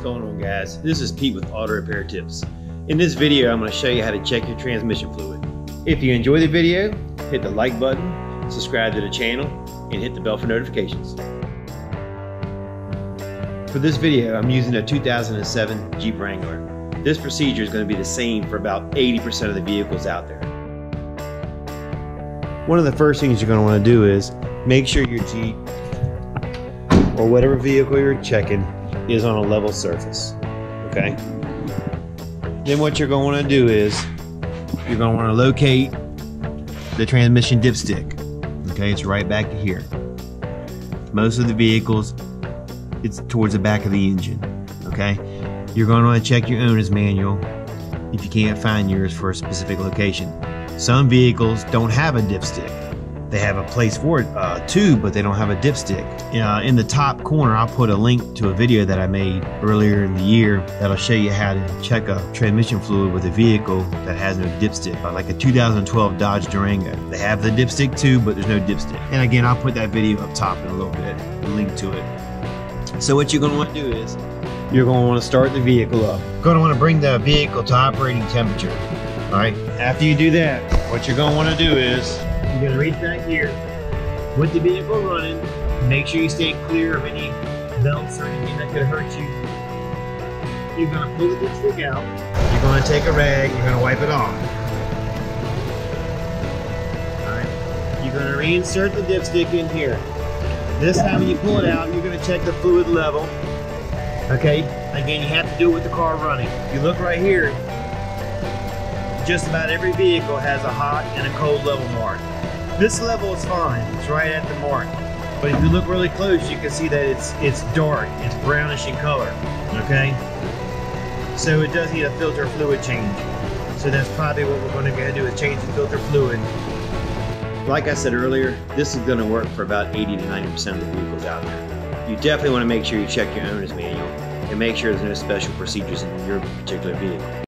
going on, guys? This is Pete with Auto Repair Tips. In this video, I'm going to show you how to check your transmission fluid. If you enjoy the video, hit the like button, subscribe to the channel, and hit the bell for notifications. For this video, I'm using a 2007 Jeep Wrangler. This procedure is going to be the same for about 80% of the vehicles out there. One of the first things you're going to want to do is make sure your Jeep or whatever vehicle you're checking is on a level surface. Okay? Then what you're going to want to do is you're going to want to locate the transmission dipstick. Okay, it's right back here. Most of the vehicles, it's towards the back of the engine. Okay? You're going to want to check your owner's manual if you can't find yours for a specific location. Some vehicles don't have a dipstick. They have a place for it too, but they don't have a dipstick. In the top corner, I'll put a link to a video that I made earlier in the year that'll show you how to check a transmission fluid with a vehicle that has no dipstick, like a 2012 Dodge Durango. They have the dipstick too, but there's no dipstick. And again, I'll put that video up top in a little bit, a link to it. So what you're going to want to do is you're going to want to start the vehicle up. You're going to want to bring the vehicle to operating temperature. All right. After you do that, what you're going to want to do is you're going to reach back here with the vehicle running. Make sure you stay clear of any belts or anything that could hurt you. You're going to pull the dipstick out. You're going to take a rag. You're going to wipe it off. All right. You're going to reinsert the dipstick in here. This time when you pull it out, you're going to check the fluid level. Okay. Again, you have to do it with the car running. If you look right here, just about every vehicle has a hot and a cold level mark. This level is fine, it's right at the mark. But if you look really close, you can see that it's dark, it's brownish in color, okay? So it does need a filter fluid change. So that's probably what we're gonna go do is change the filter fluid. Like I said earlier, this is gonna work for about 80 to 90% of the vehicles out there. You definitely wanna make sure you check your owner's manual and make sure there's no special procedures in your particular vehicle.